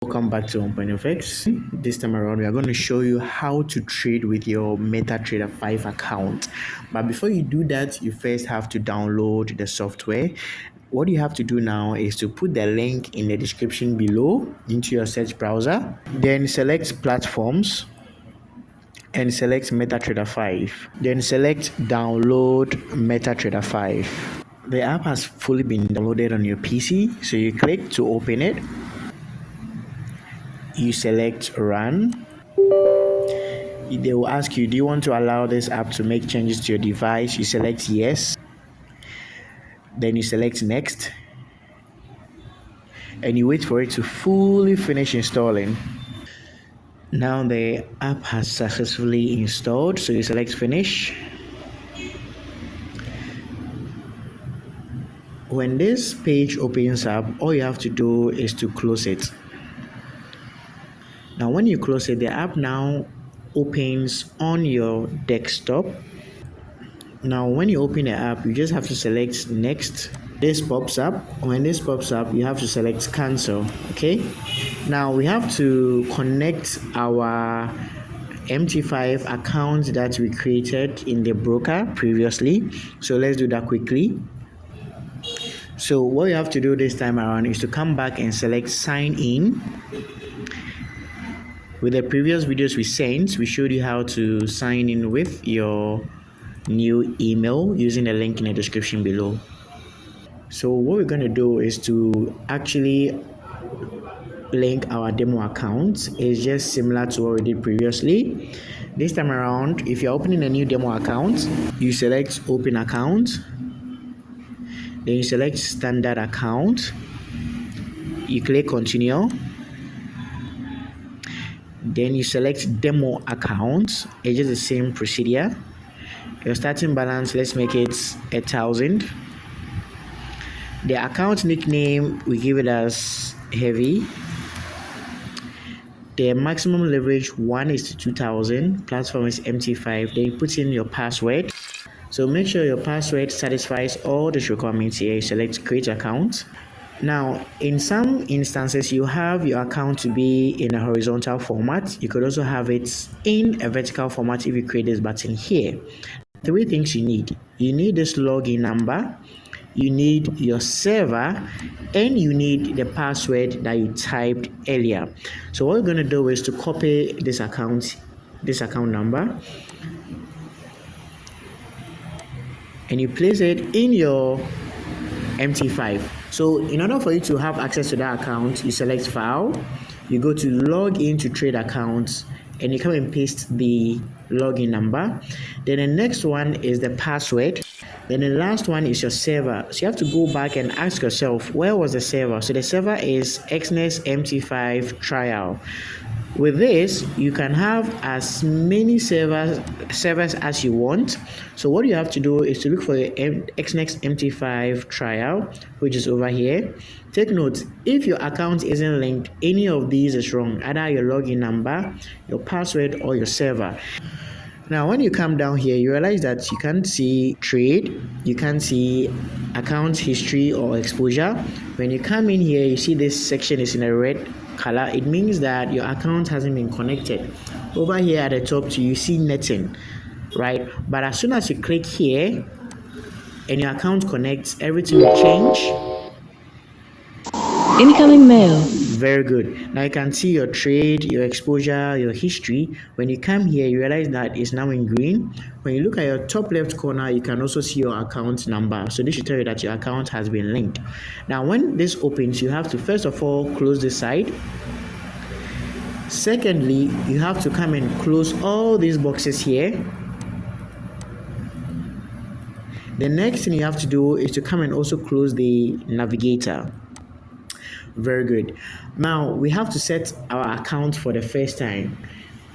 Welcome back to OON-POOINTT. This time around, we are going to show you how to trade with your MetaTrader 5 account. But before you do that, you first have to download the software. What you have to do now is to put the link in the description below into your search browser. Then select platforms and select MetaTrader 5. Then select download MetaTrader 5. The app has fully been downloaded on your PC, so you click to open it. You select run. They will ask you, do you want to allow this app to make changes to your device? You select yes. Then you select next. And you wait for it to fully finish installing. Now the app has successfully installed, so you select finish. When this page opens up, all you have to do is to close it. Now when you close it, the app now opens on your desktop. Now when you open the app, you just have to select next. This pops up. When this pops up, you have to select cancel. Okay, now we have to connect our MT5 account that we created in the broker previously, so let's do that quickly. So what you have to do this time around is to come back and select sign in. With the previous videos we sent, we showed you how to sign in with your new email using the link in the description below. So what we're going to do is to actually link our demo account. It's just similar to what we did previously. This time around, if you're opening a new demo account, you select open account. Then you select standard account. You click continue. Then you select demo account. It's just the same procedure. Your starting balance, let's make it 1,000. The account nickname, we give it as heavy. The maximum leverage 1 is to 2,000. Platform is MT5. Then you put in your password. So make sure your password satisfies all the requirements here. You select create account. Now, in some instances, you have your account to be in a horizontal format. You could also have it in a vertical format if you create this button here. 3 things you need. You need this login number, you need your server, and you need the password that you typed earlier. So what we're going to do is to copy this account number, and you place it in your MT5. So in order for you to have access to that account, you select file, you go to log into trade accounts, and you come and paste the login number. Then the next one is the password. Then the last one is your server. So you have to go back and ask yourself, where was the server? So the server is Exness MT5 trial. With this, you can have as many servers as you want. So what you have to do is to look for your Exness MT5 trial, which is over here. Take note, if your account isn't linked, any of these is wrong, either your login number, your password, or your server. Now, when you come down here, you realize that you can't see trade, you can't see account history or exposure. When you come in here, you see this section is in a red color. It means that your account hasn't been connected. Over here at the top, you see netting, right? But as soon as you click here and your account connects, everything will change. Incoming mail. Very good. Now you can see your trade, your exposure, your history. When you come here, you realize that it's now in green. When you look at your top left corner, you can also see your account number. So this should tell you that your account has been linked. Now when this opens, you have to first of all close this side. Secondly, you have to come and close all these boxes here. The next thing you have to do is to come and also close the navigator. Very good. Now we have to set our account for the first time.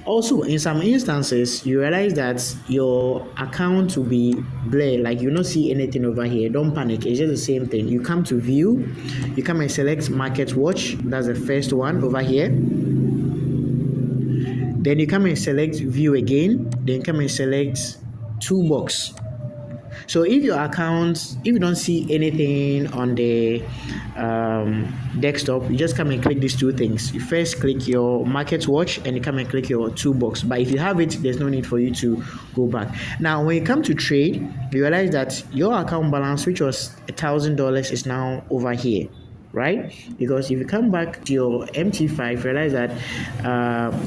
Also, in some instances, you realize that your account will be blurred, like you don't see anything over here. Don't panic, it's just the same thing. You come to view, you come and select market watch. That's the first one over here. Then you come and select view again, then come and select toolbox. So if your account, if you don't see anything on the desktop, you just come and click these two things. You first click your market watch and you come and click your toolbox. But if you have it, there's no need for you to go back. Now when you come to trade, you realize that your account balance, which was $1,000, is now over here, right? Because if you come back to your MT5, realize that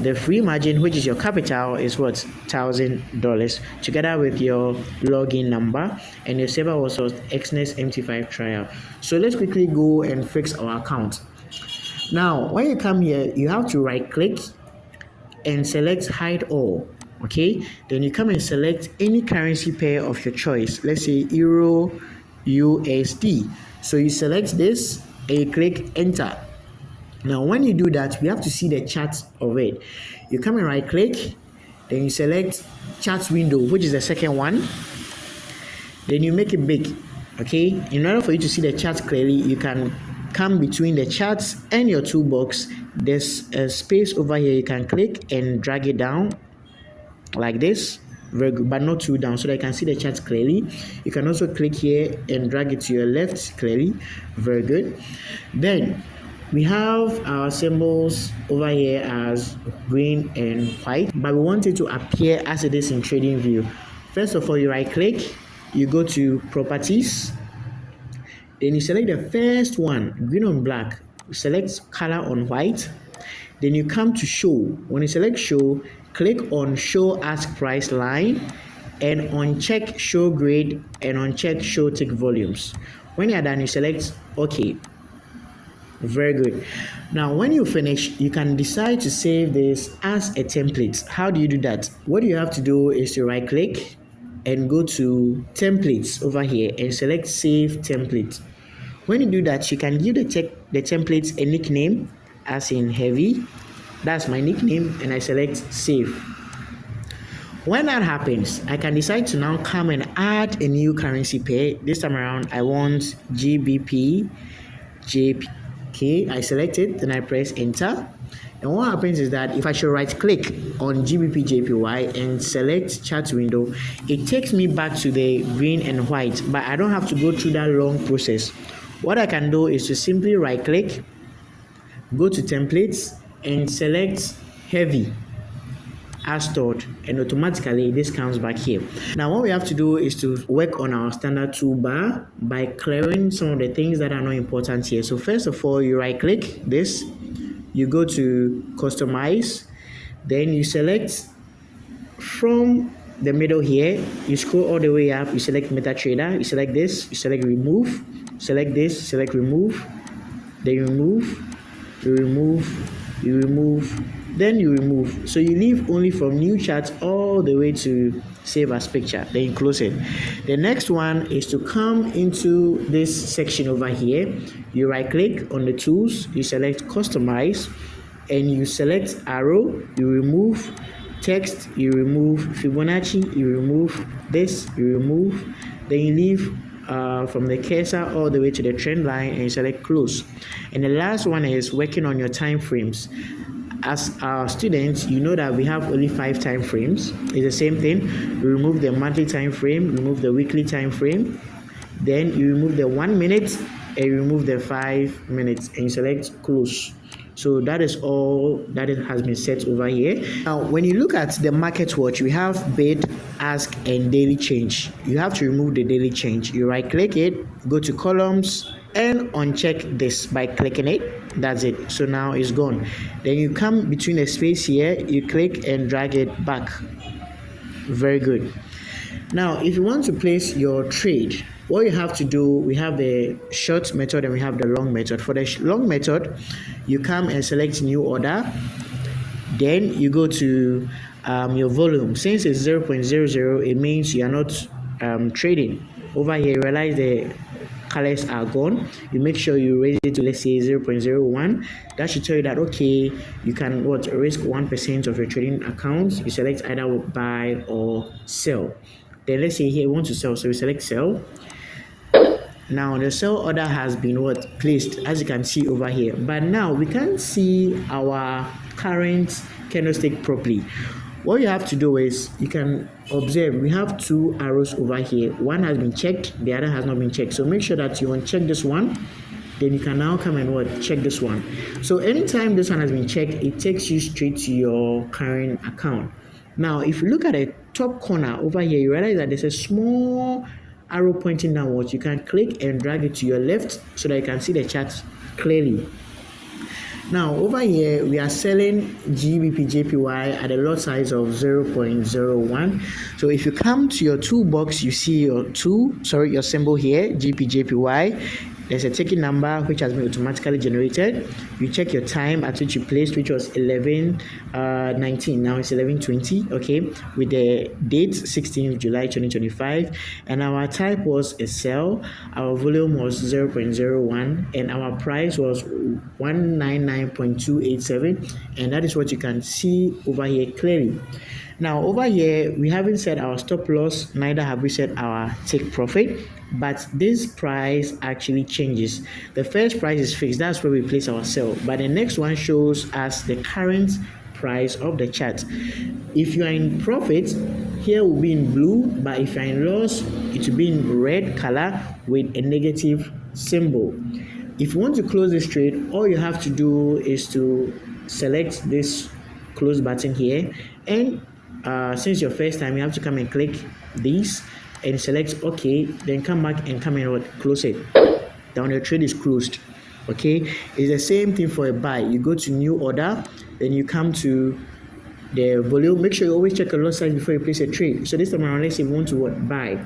the free margin, which is your capital, is what? $1,000, together with your login number, and your server was Xness MT5 trial. So let's quickly go and fix our account. Now when you come here, you have to right click and select hide all. Okay, then you come and select any currency pair of your choice. Let's say Euro USD. So you select this and you click enter. Now when you do that, we have to see the chart of it. You come and right click, then you select chart window, which is the second one. Then you make it big. Okay, in order for you to see the chart clearly, you can come between the charts and your toolbox. There's a space over here, you can click and drag it down like this, very good, but not too down, so that you can see the chart clearly. You can also click here and drag it to your left clearly, very good. Then we have our symbols over here as green and white, but we want it to appear as it is in trading view. First of all, you right click, you go to properties, then you select the first one, green on black, select color on white, then you come to show. When you select show, click on show ask price line and uncheck show grade and uncheck show tick volumes. When you're done, you select OK. Very good. Now when you finish, you can decide to save this as a template. How do you do that? What you have to do is to right click and go to templates over here and select save template. When you do that, you can give the template a nickname, as in heavy. That's my nickname, and I select save. When that happens, I can decide to now come and add a new currency pair. This time around, I want GBP JPK. I select it, then I press enter. And what happens is that if I should right click on GBP JPY and select chart window, it takes me back to the green and white, but I don't have to go through that long process. What I can do is to simply right click, go to templates and select heavy as stored, and automatically this comes back here. Now what we have to do is to work on our standard toolbar by clearing some of the things that are not important here. So first of all, you right click this, you go to customize, then you select from the middle here, you scroll all the way up, you select MetaTrader, you select this, you select remove, select this, select remove, then you remove, you remove, you remove, then you remove. So you leave only from new charts all the way to save as picture, then you close it. The next one is to come into this section over here. You right click on the tools, you select customize, and you select arrow, you remove text, you remove Fibonacci, you remove this, you remove, then you leave from the cursor all the way to the trend line and you select close. And the last one is working on your time frames. As our students, you know that we have only 5 time frames. It's the same thing. You remove the monthly time frame, remove the weekly time frame, then you remove the 1 minute and you remove the 5 minutes and you select close. So that is all that it has been set over here. Now when you look at the market watch, we have bid, ask and daily change. You have to remove the daily change. You right click it, go to columns and uncheck this by clicking it. That's it. So now it's gone. Then you come between the space here, you click and drag it back. Very good. Now if you want to place your trade, what you have to do, we have the short method and we have the long method. For the long method, you come and select new order, then you go to your volume. Since it's 0.00, it means you are not trading. Over here, you realize the colors are gone. You make sure you raise it to, let's say, 0.01. That should tell you that okay, you can risk 1% of your trading account. You select either buy or sell. Then let's say here you want to sell, so we select sell. Now the sell order has been placed, as you can see over here, but now we can't see our current candlestick properly. What you have to do is, you can observe we have two arrows over here. One has been checked, the other has not been checked. So make sure that you uncheck this one, then you can now come and check this one. So anytime this one has been checked, it takes you straight to your current account. Now if you look at the top corner over here, you realize that there's a small arrow pointing downwards. You can click and drag it to your left so that you can see the chart clearly. Now over here we are selling GBP JPY at a lot size of 0.01. So if you come to your toolbox, you see your symbol here, GBP JPY. There's a ticket number which has been automatically generated. You check your time at which you placed, which was 11:19. Now it's 11:20. Okay, with the date 16th July 2025, and our type was a sell. Our volume was 0.01, and our price was 199.287, and that is what you can see over here clearly. Now over here we haven't set our stop loss, neither have we set our take profit, but this price actually changes. The first price is fixed, that's where we place our sell, but the next one shows us the current price of the chart. If you are in profit, here will be in blue, but if you are in loss, it will be in red color with a negative symbol. If you want to close this trade, all you have to do is to select this close button here, and since your first time, you have to come and click this and select OK, then come back and come and close it. Then your trade is closed. Okay, it's the same thing for a buy. You go to new order, then you come to the volume. Make sure you always check a lot size before you place a trade. So this time around, let's say you want to buy.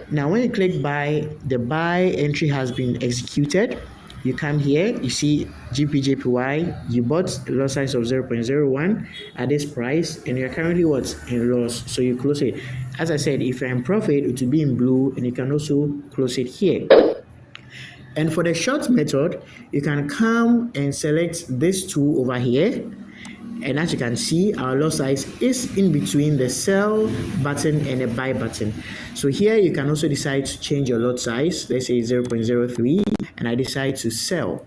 Now when you click buy, the buy entry has been executed. You come here, you see GPJPY, you bought a lot size of 0.01 at this price, and you're currently in loss, so you close it. As I said, if you're in profit, it will be in blue, and you can also close it here. And for the short method, you can come and select this tool over here, and as you can see, our lot size is in between the sell button and the buy button. So here you can also decide to change your lot size. Let's say 0.03, and I decide to sell.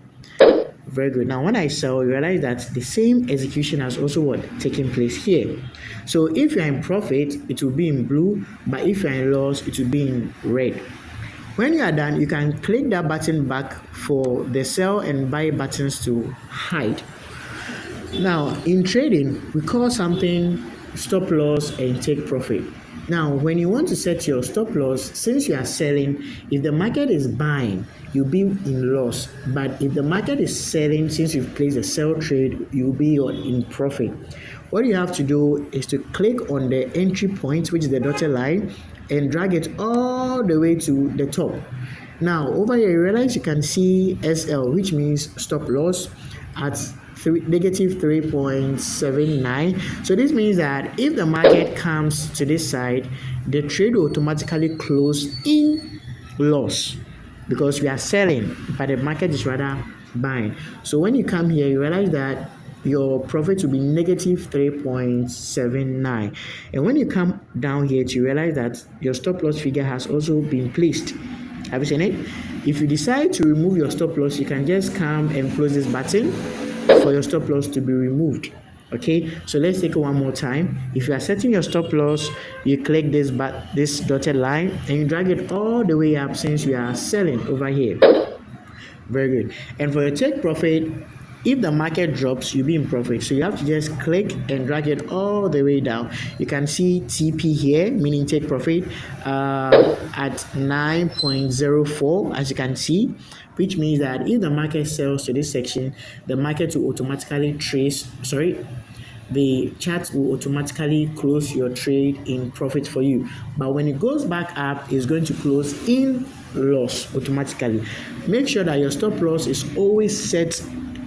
Very good. Now when I sell, you realize that the same execution has also taken place here. So if you're in profit, it will be in blue, but if you're in loss, it will be in red. When you are done, you can click that button back for the sell and buy buttons to hide. Now in trading, we call something stop loss and take profit. Now when you want to set your stop loss, since you are selling, if the market is buying, you'll be in loss, but if the market is selling, since you've placed a sell trade, you'll be in profit. What you have to do is to click on the entry point, which is the dotted line, and drag it all the way to the top. Now over here you realize you can see SL, which means stop loss, at negative 3.79. So this means that if the market comes to this side, the trade will automatically close in loss because we are selling, but the market is rather buying. So when you come here, you realize that your profit will be negative 3.79, and when you come down here, you realize that your stop loss figure has also been placed. Have you seen it? If you decide to remove your stop loss, you can just come and close this button for your stop loss to be removed. Okay, so let's take it one more time. If you are setting your stop loss, you click this dotted line and you drag it all the way up, since you are selling over here. Very good. And for your take profit, if the market drops, you'll be in profit. So you have to just click and drag it all the way down. You can see TP here, meaning take profit, at 9.04, as you can see, which means that if the market sells to this section, the market will automatically the chart will automatically close your trade in profit for you. But when it goes back up, it's going to close in loss automatically. Make sure that your stop loss is always set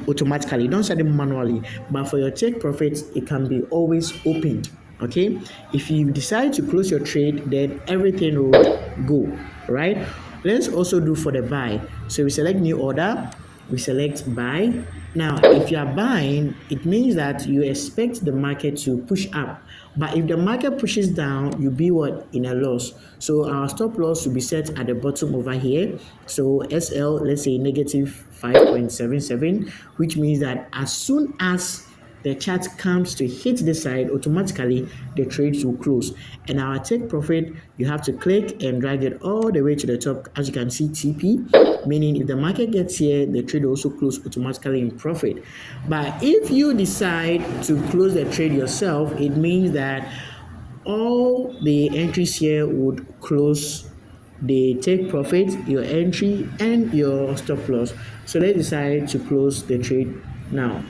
automatically. Don't set it manually, but for your take profit, it can be always opened. Okay, if you decide to close your trade, then everything will go right. Let's also do for the buy. So we select new order, we select buy. Now if you are buying, it means that you expect the market to push up, but if the market pushes down, you'll be in a loss. So our stop loss will be set at the bottom over here. So SL, let's say negative 5.77, which means that as soon as the chart comes to hit this side, automatically the trade will close. And our take profit, you have to click and drag it all the way to the top. As you can see, TP, meaning if the market gets here, the trade will also close automatically in profit. But if you decide to close the trade yourself, it means that all the entries here would close. They take profit, your entry, and your stop loss. So let's decide to close the trade now.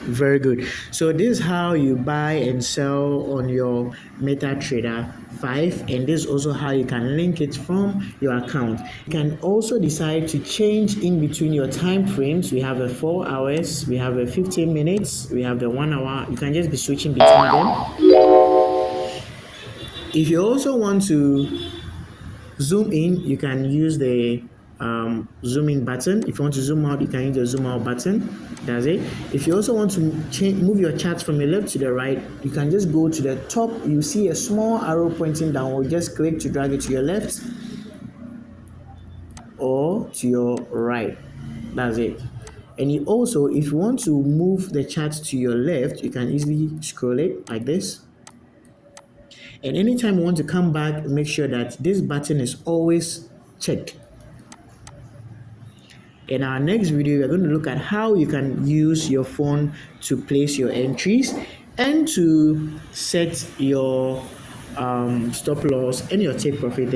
Very good. So this is how you buy and sell on your MetaTrader 5, and this is also how you can link it from your account. You can also decide to change in between your time frames. We have a 4 hours, we have a 15 minutes, we have the 1 hour. You can just be switching between them. If you also want to zoom in, you can use the zoom in button. If you want to zoom out, you can use the zoom out button. That's it. If you also want to move your chart from the left to the right, you can just go to the top. You see a small arrow pointing downward. Just click to drag it to your left or to your right. That's it. And you also, if you want to move the chart to your left, you can easily scroll it like this. And anytime you want to come back, make sure that this button is always checked. In our next video, we're going to look at how you can use your phone to place your entries and to set your stop loss and your take profit there.